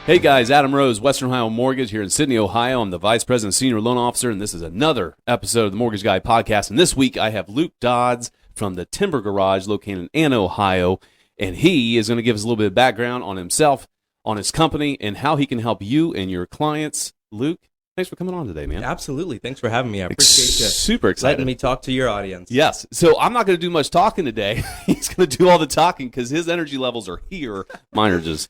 Hey guys, Adam Rose, Western Ohio Mortgage here in Sydney, Ohio. I'm the Vice President Senior Loan Officer, and this is another episode of the Mortgage Guy Podcast. And this week I have Luke Dodds from the Timber Garage located in Anna, Ohio, and he is going to give us a little bit of background on himself, on his company, and how he can help you and your clients. Luke, thanks for coming on today, man. Absolutely. Thanks for having me. I appreciate you. Super excited. Letting me talk to your audience. Yes. So I'm not going to do much talking today. He's going to do all the talking because his energy levels are here. Mine are just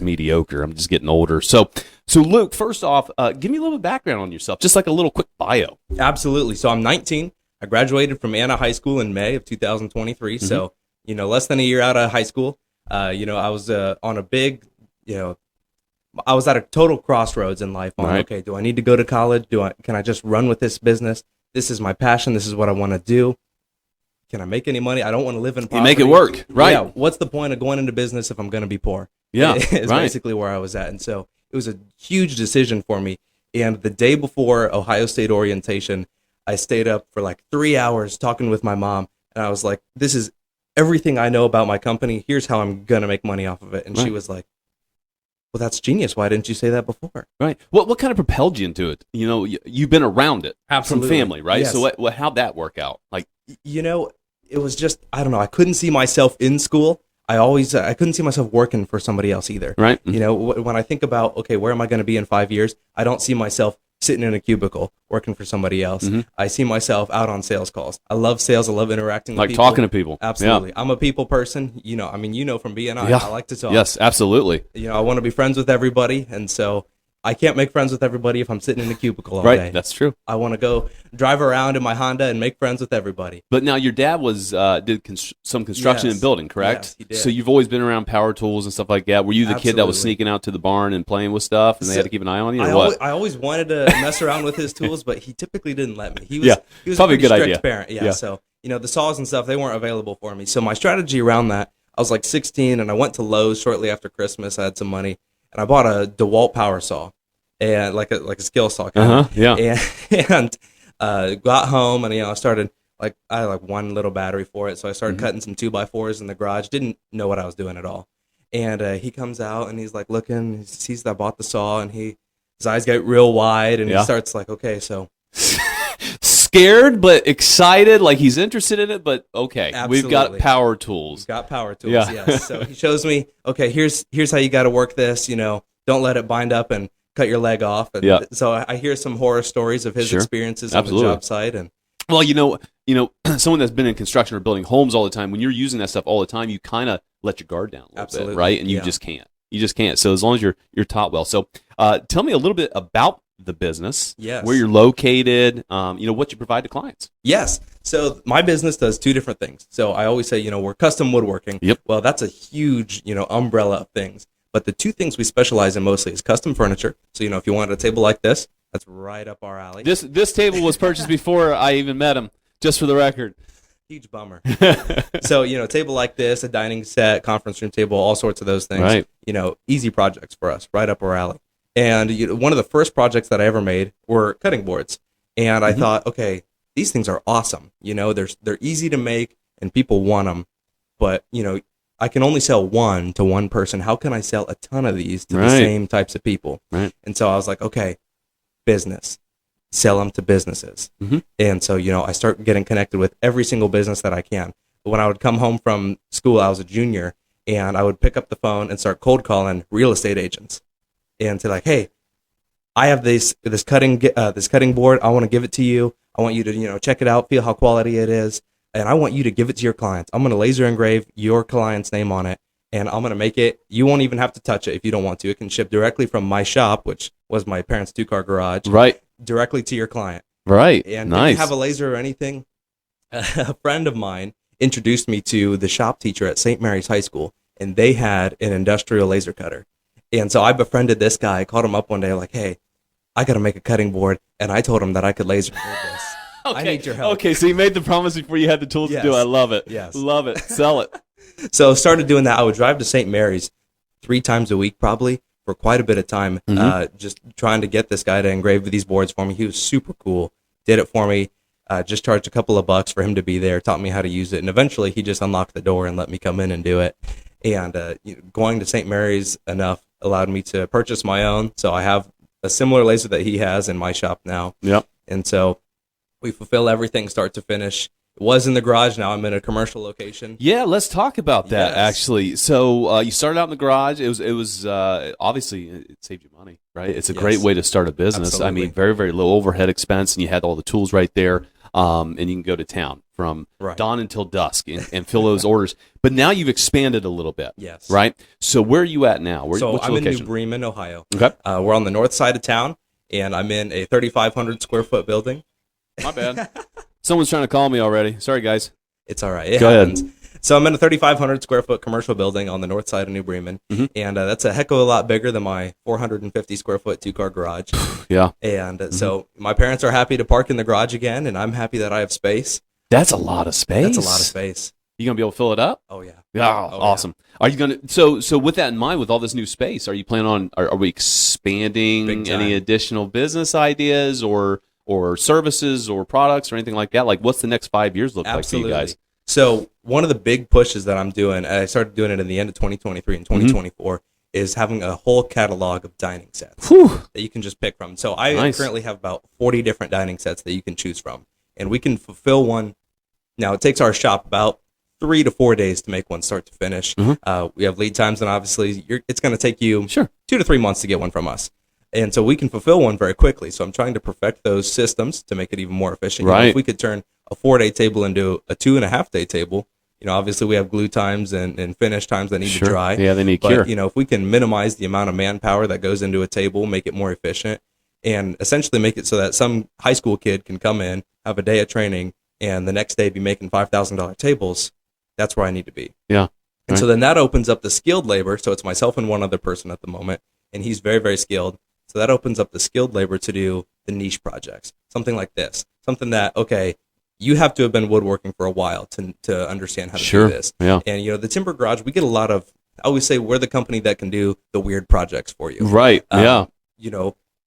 mediocre. I'm just getting older. So Luke, first off, give me a little bit of background on yourself, just like a little quick bio. Absolutely. So I'm 19. I graduated from Anna High School in May of 2023. Mm-hmm. So, less than a year out of high school. I was on a big, I was at a total crossroads in life. Okay, do I need to go to college? Can I just run with this business? This is my passion. This is what I want to do. Can I make any money? I don't want to live in poverty. You make it work, right? Yeah. What's the point of going into business if I'm going to be poor? Yeah, is basically where I was at. And so it was a huge decision for me. And the day before Ohio State orientation, I stayed up for like 3 hours talking with my mom. And I was like, this is everything I know about my company. Here's how I'm going to make money off of it. And she was like, well, that's genius. Why didn't you say that before? Right. What kind of propelled you into it? You've been around it. Absolutely. From family, right? Yes. So how'd that work out? Like, it was just, I don't know. I couldn't see myself in school. I couldn't see myself working for somebody else either. Right. When I think about, okay, where am I going to be in 5 years? I don't see myself sitting in a cubicle working for somebody else. Mm-hmm. I see myself out on sales calls. I love sales. I love interacting with people. Like talking to people. Absolutely. Yeah. I'm a people person. From being I like to talk. Yes, absolutely. I want to be friends with everybody. And so I can't make friends with everybody if I'm sitting in a cubicle all day. Right, that's true. I want to go drive around in my Honda and make friends with everybody. But now your dad did some construction and building, correct? Yes, he did. So you've always been around power tools and stuff like that. Were you the kid that was sneaking out to the barn and playing with stuff, and they had to keep an eye on you, or what? I always wanted to mess around with his tools, but he typically didn't let me. He was probably a a good strict idea. Parent. Yeah. So the saws and stuff, they weren't available for me. So my strategy around that, I was like 16, and I went to Lowe's shortly after Christmas. I had some money, and I bought a DeWalt power saw. And like a skill saw kind of. And got home and I started I had one little battery for it, so I started cutting some 2x4s in the garage. Didn't know what I was doing at all. And he comes out and he's like looking, he sees that I bought the saw, and his eyes get real wide, and he starts like, okay, so scared but excited, like he's interested in it, but okay, absolutely. We've got power tools. Yes. So he shows me, okay, here's how you got to work this. Don't let it bind up and cut your leg off. And so I hear some horror stories of his experiences on the job site. And well, someone that's been in construction or building homes all the time, when you're using that stuff all the time, you kind of let your guard down a little bit, right? And you just can't. You just can't. So as long as you're taught well. So tell me a little bit about the business, where you're located, what you provide to clients. Yes. So my business does two different things. So I always say, we're custom woodworking. Yep. Well, that's a huge, umbrella of things. But the two things we specialize in mostly is custom furniture. So, if you wanted a table like this, that's right up our alley. This table was purchased before I even met him, just for the record. Huge bummer. So, a table like this, a dining set, conference room table, all sorts of those things. Right. Easy projects for us, right up our alley. And one of the first projects that I ever made were cutting boards. And I thought, okay, these things are awesome. They're easy to make and people want them. But, I can only sell one to one person. How can I sell a ton of these to the same types of people? Right. And so I was like, okay, business, sell them to businesses. Mm-hmm. And so, I start getting connected with every single business that I can. But when I would come home from school, I was a junior, and I would pick up the phone and start cold calling real estate agents and say like, hey, I have this cutting board. I want to give it to you. I want you to, check it out, feel how quality it is. And I want you to give it to your clients. I'm going to laser engrave your client's name on it, and I'm going to make it. You won't even have to touch it if you don't want to. It can ship directly from my shop, which was my parents' 2-car garage, directly to your client. Right. And nice. Didn't have a laser or anything. A friend of mine introduced me to the shop teacher at St. Mary's High School, and they had an industrial laser cutter. And so I befriended this guy. I called him up one day, like, hey, I got to make a cutting board, and I told him that I could laser engrave this. Okay. I need your help. Okay, so you made the promise before you had the tools to do it. I love it. Yes. Love it. Sell it. So started doing that. I would drive to St. Mary's 3 times a week probably for quite a bit of time, just trying to get this guy to engrave these boards for me. He was super cool. Did it for me. Just charged a couple of bucks for him to be there, taught me how to use it. And eventually he just unlocked the door and let me come in and do it. And going to St. Mary's enough allowed me to purchase my own. So I have a similar laser that he has in my shop now. Yep. And so we fulfill everything start to finish. It was in the garage. Now I'm in a commercial location. Yeah, let's talk about that, Yes. actually. So you started out in the garage. It was obviously, it saved you money, right? It's a great way to start a business. Absolutely. I mean, very, very low overhead expense, and you had all the tools right there, and you can go to town from dawn until dusk and fill those orders. But now you've expanded a little bit, Yes. right? So where are you at now? Which I'm location? in New Bremen, Ohio. Okay. We're on the north side of town, and I'm in a 3,500 square foot building. My bad. Someone's trying to call me already. Sorry, guys. It's all right. It Go happens. ahead. So I'm in a 3,500 square foot commercial building on the north side of New Bremen, and that's a heck of a lot bigger than my 450 square foot 2-car garage. Yeah. And so my parents are happy to park in the garage again, and I'm happy that I have space. That's a lot of space. That's a lot of space. You going to be able to fill it up? Oh, yeah. Yeah, awesome. Are you going to, so with that in mind, with all this new space, are you planning on, are we expanding any additional business ideas or services or products or anything like that? Like, what's the next 5 years look like for you guys? So one of the big pushes that I'm doing, and I started doing it in the end of 2023 and 2024, is having a whole catalog of dining sets that you can just pick from. So I currently have about 40 different dining sets that you can choose from, and we can fulfill one. Now, it takes our shop about 3 to 4 days to make one start to finish. We have lead times, and obviously it's going to take you 2 to 3 months to get one from us. And so we can fulfill one very quickly. So I'm trying to perfect those systems to make it even more efficient. Right. You know, if we could turn a 4-day table into a 2.5-day table, obviously we have glue times and finish times that need to dry. Yeah, they need cure. But, if we can minimize the amount of manpower that goes into a table, make it more efficient, and essentially make it so that some high school kid can come in, have a day of training, and the next day be making $5,000 tables, that's where I need to be. Yeah. And so then that opens up the skilled labor. So it's myself and one other person at the moment, and he's very, very skilled. So that opens up the skilled labor to do the niche projects, something like this, something that, okay, you have to have been woodworking for a while to understand how to do this. Yeah. And, the Timber Garage, we get a lot of, I always say we're the company that can do the weird projects for you. Right. Yeah.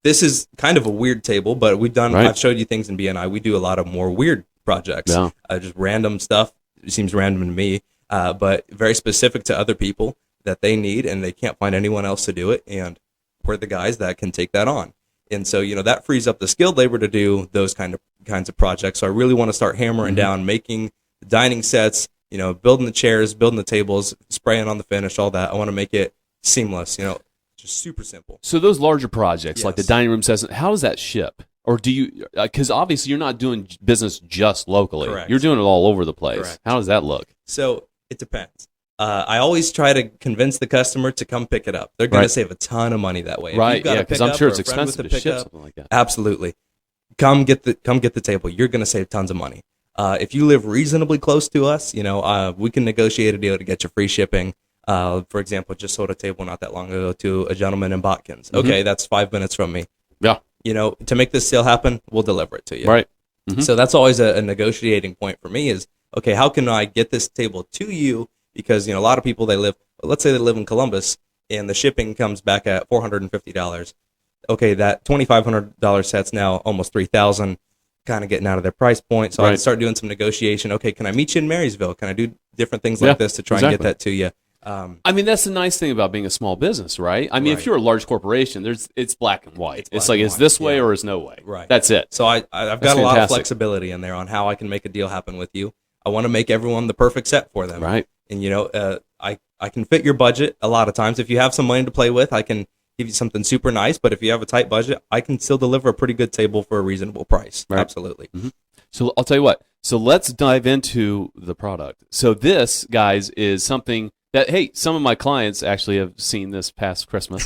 This is kind of a weird table, but I've showed you things in BNI. We do a lot of more weird projects, just random stuff. It seems random to me, but very specific to other people that they need, and they can't find anyone else to do it. And we're the guys that can take that on. And so, that frees up the skilled labor to do those kinds of projects. So I really want to start hammering down, making the dining sets, building the chairs, building the tables, spraying on the finish, all that. I want to make it seamless, just super simple. So those larger projects, like the dining room sets, how does that ship? Or do you, because obviously you're not doing business just locally. Correct. You're doing it all over the place. Correct. How does that look? So it depends. I always try to convince the customer to come pick it up. They're going to save a ton of money that way. Right, yeah, because I'm sure it's expensive to ship something like that. Absolutely. Come get the table. You're going to save tons of money. If you live reasonably close to us, we can negotiate a deal to get you free shipping. For example, just sold a table not that long ago to a gentleman in Botkins. Okay, that's 5 minutes from me. Yeah. To make this sale happen, we'll deliver it to you. Right. So that's always a negotiating point for me is, okay, how can I get this table to you? Because, a lot of people, let's say they live in Columbus, and the shipping comes back at $450. Okay, that $2,500 set's now almost $3,000, kind of getting out of their price point. So I start doing some negotiation. Okay, can I meet you in Marysville? Can I do different things like this to try and get that to you? I mean, that's the nice thing about being a small business, right? I mean, if you're a large corporation, it's black and white. It's like, it's this way or it's no way. Right. That's it. So I've got a lot of flexibility in there on how I can make a deal happen with you. I want to make everyone the perfect set for them. Right. And, I can fit your budget a lot of times. If you have some money to play with, I can give you something super nice. But if you have a tight budget, I can still deliver a pretty good table for a reasonable price. Right. Absolutely. So I'll tell you what. So let's dive into the product. So this, guys, is something that, hey, some of my clients actually have seen this past Christmas.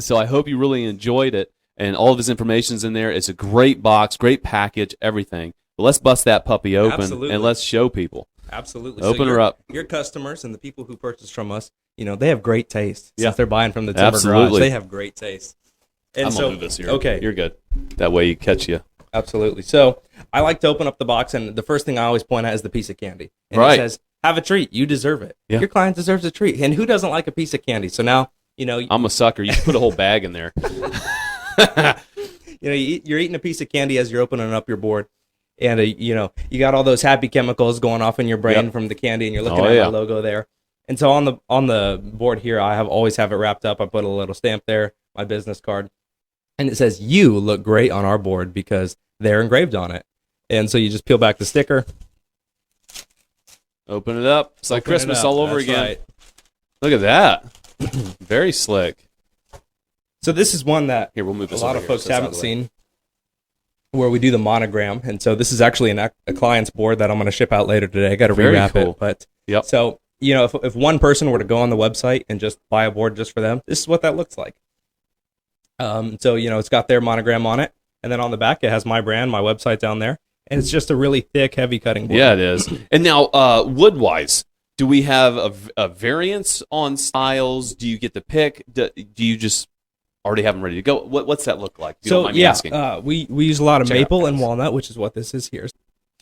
So I hope you really enjoyed it. And all of his information's in there. It's a great box, great package, everything. But let's bust that puppy open and let's show people. Absolutely. Open her up. Your customers and the people who purchase from us, they have great taste. Since they're buying from the Timber Garage, they have great taste. And I'm going to do this here. Okay. You're good. That way you catch you. Absolutely. So I like to open up the box, and the first thing I always point at is the piece of candy. And it says, have a treat. You deserve it. Yeah. Your client deserves a treat. And who doesn't like a piece of candy? So now, I'm a sucker. You should put a whole bag in there. You're eating a piece of candy as you're opening up your board. And, you got all those happy chemicals going off in your brain from the candy, and you're looking at the logo there. And so on the board here, I always have it wrapped up. I put a little stamp there, my business card, and it says, "You look great on our board," because they're engraved on it. And so you just peel back the sticker, open it up. It's like Christmas all over That's again. right. Look at that. Very slick. So this is one that Here, we'll move a this lot over of here, folks so it's out haven't of the way. seen, where we do the monogram. And so this is actually a client's board that I'm going to ship out later today. I got to Very rewrap cool. it. But Yep. so, if one person were to go on the website and just buy a board just for them, this is what that looks like. So, it's got their monogram on it. And then on the back, it has my brand, my website down there. And it's just a really thick, heavy cutting board. Yeah, it is. And now, wood-wise, do we have a variance on styles? Do you get to pick? Do you just already have them ready to go? What's that look like? If you don't mind me asking. We use a lot of Check it out, maple and guys. walnut, which is what this is here.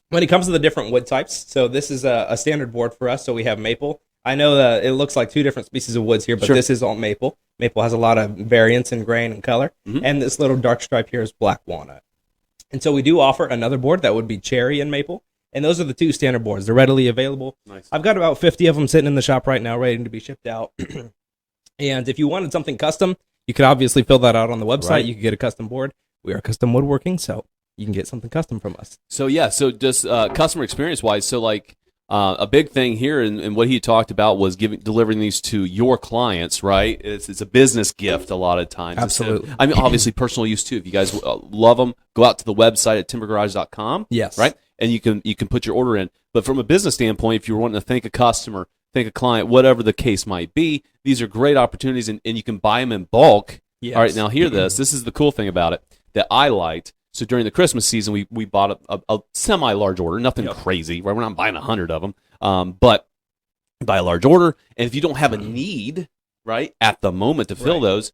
When it comes to the different wood types, so this is a standard board for us. So we have maple. I know that it looks like two different species of woods here, but Sure. this is all maple. Maple has a lot of variance in grain and color. Mhm. And this little dark stripe here is black walnut. And so we do offer another board that would be cherry and maple. And those are the two standard boards. They're readily available. Nice. I've got about 50 of them sitting in the shop right now, ready to be shipped out. And if you wanted something custom, you could obviously fill that out on the website. Right. You could get a custom board. We are custom woodworking, so you can get something custom from us. So so just customer experience wise, so like a big thing here, and what he talked about was delivering these to your clients, right? It's a business gift a lot of times. Absolutely. I mean, obviously personal use too. If you guys love them, go out to the website at timbergarage.com. Yes. Right, and you can put your order in. But from a business standpoint, if you're wanting to thank a customer, thank a client, whatever the case might be, these are great opportunities, and you can buy them in bulk. Yes. All right, now hear this. This is the cool thing about it that I liked. So during the Christmas season, we bought a semi-large order, nothing crazy, right? We're not buying 100 of them, but buy a large order. And if you don't have a need, right, at the moment to fill those,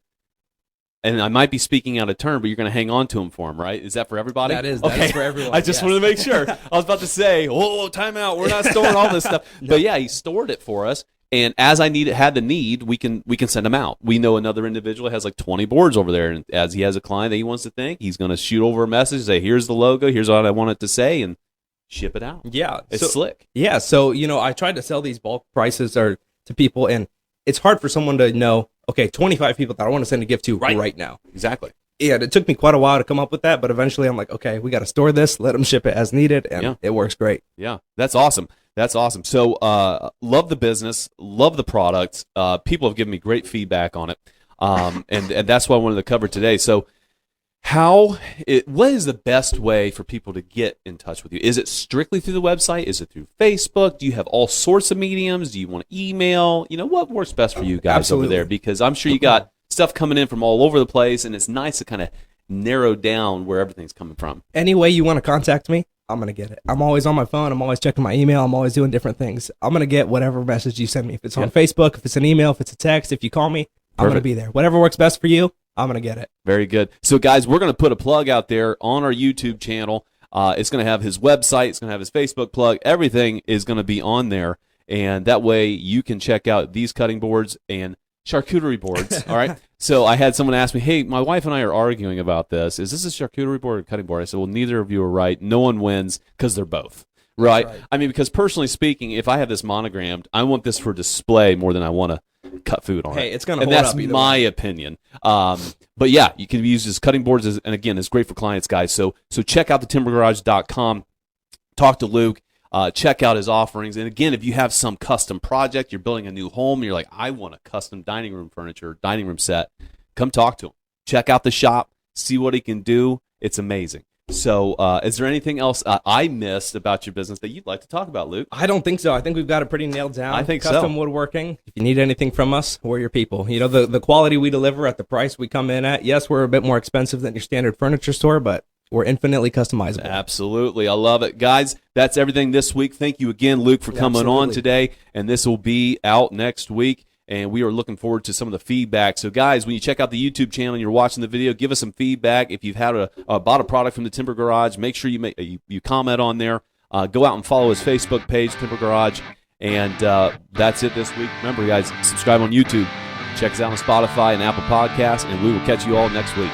and I might be speaking out of turn, but you're going to hang on to them for them, right? Is that for everybody? That is Okay. for everyone. I just wanted to make sure. I was about to say, time out. We're not storing all this stuff. But yeah, he stored it for us. And as I had the need, we can send them out. We know another individual has like 20 boards over there, and as he has a client that he wants to thank, he's going to shoot over a message, say, "Here's the logo, here's what I want it to say," and ship it out. Yeah, It's slick. Yeah, so I tried to sell these bulk prices to people, and it's hard for someone to know. Okay, 25 people that I want to send a gift to right now. Exactly. Yeah, it took me quite a while to come up with that, but eventually I'm like, okay, we got to store this, let them ship it as needed, and it works great. Yeah, that's awesome. That's awesome. So, love the business, love the products. People have given me great feedback on it, and that's what I wanted to cover today. So, what is the best way for people to get in touch with you? Is it strictly through the website? Is it through Facebook? Do you have all sorts of mediums? Do you want to email? What works best for you guys over there? Because I'm sure you got stuff coming in from all over the place, and it's nice to kind of narrow down where everything's coming from. Any way you want to contact me, I'm going to get it. I'm always on my phone. I'm always checking my email. I'm always doing different things. I'm going to get whatever message you send me. If it's on Facebook, if it's an email, if it's a text, if you call me, I'm going to be there. Whatever works best for you, I'm going to get it. Very good. So, guys, we're going to put a plug out there on our YouTube channel. It's going to have his website. It's going to have his Facebook plug. Everything is going to be on there. And that way you can check out these cutting boards and charcuterie boards. All right. So I had someone ask me, "Hey, my wife and I are arguing about this. Is this a charcuterie board or a cutting board?" I said, "Well, neither of you are right. No one wins because they're both." Right? I mean, because personally speaking, if I have this monogrammed, I want this for display more than I want to cut food on it. Hey, it's going to And hold that's up either my way. opinion. But yeah, you can use this cutting boards, and again, it's great for clients, guys. So check out the timbergarage.com. Talk to Luke. Check out his offerings. And again, if you have some custom project, you're building a new home, and you're like, "I want a custom dining room furniture, dining room set," come talk to him. Check out the shop. See what he can do. It's amazing. So is there anything else I missed about your business that you'd like to talk about, Luke? I don't think so. I think we've got it pretty nailed down. I think so. Custom woodworking. If you need anything from us, we're your people. The quality we deliver at the price we come in at. Yes, we're a bit more expensive than your standard furniture store, but we're infinitely customizable. Absolutely. I love it. Guys, that's everything this week. Thank you again, Luke, for coming on today. And this will be out next week. And we are looking forward to some of the feedback. So, guys, when you check out the YouTube channel and you're watching the video, give us some feedback. If you've had bought a product from the Timber Garage, make sure you comment on there. Go out and follow his Facebook page, Timber Garage. And that's it this week. Remember, guys, subscribe on YouTube. Check us out on Spotify and Apple Podcasts. And we will catch you all next week.